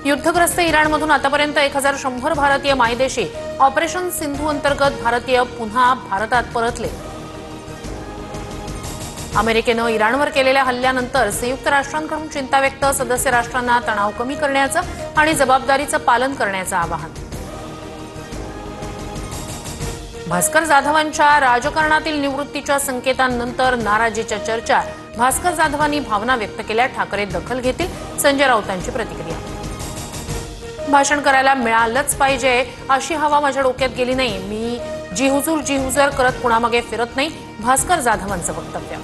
युद्धग्रस्त इराणमधून आतापर्यंत 1100 भारतीय मायदेशी ऑपरेशन सिंधू अंतर्गत भारतीय पुन्हा भारतात परतले। अमेरिकेनं इराणवर केलेल्या हल्ल्यानंतर संयुक्त राष्ट्रांकडून चिंता व्यक्त, सदस्य राष्ट्रांना तणाव कमी करण्याचं आणि जबाबदारीचं पालन करण्याचं आवाहन। भास्कर जाधवांच्या राजकारणातील निवृत्तीच्या संकेतांनंतर नाराजीच्या चर्चा, भास्कर जाधवांनी भावना व्यक्त केल्या, ठाकरे दखल घेतील, संजय राऊतांची प्रतिक्रिया। भाषण करायला मिळालंच पाहिजे अशी हवा माझ्या डोक्यात गेली नाही, मी जी हुजूर करत कुणामागे फिरत नाही, भास्कर जाधवांचं वक्तव्य।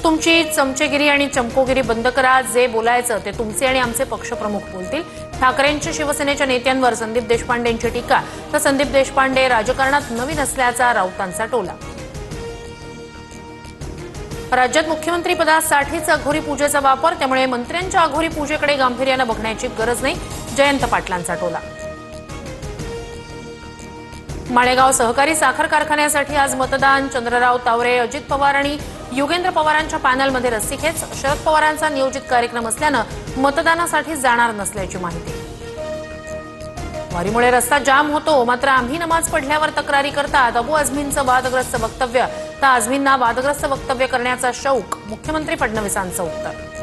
तुमची चमचेगिरी आणि चमकोगिरी बंद करा, जे बोलायचं ते तुमचे आणि आमचे पक्षप्रमुख बोलतील। ठाकरेंच्या शिवसेनेच्या नेत्यांवर संदीप देशपांडेंची टीका, तर संदीप देशपांडे राजकारणात नवीन असल्याचा राऊतांचा टोला। राज्यात मुख्यमंत्री पदासाठीच अघोरी पूजेचा वापर, त्यामुळे मंत्र्यांच्या अघोरी पूजेकडे गांभीर्यानं बघण्याची गरज नाही, जयंत पाटलांचा टोला। माळेगाव सहकारी साखर कारखान्यासाठी आज मतदान, चंद्रराव तावरे, अजित पवार आणि युगेंद्र पवारांच्या पॅनलमध्ये रस्सीखेच, शरद पवारांचा नियोजित कार्यक्रम असल्यानं मतदानासाठी जाणार नसल्याची माहिती। वारीमुळे रस्ता जाम होतो, मात्र आम्ही नमाज पडल्यावर तक्रारी करतात, अबू आझमींचं वादग्रस्त वक्तव्य, तर आझमींना वादग्रस्त वक्तव्य करण्याचा शौक, मुख्यमंत्री फडणवीसांचं उत्तर।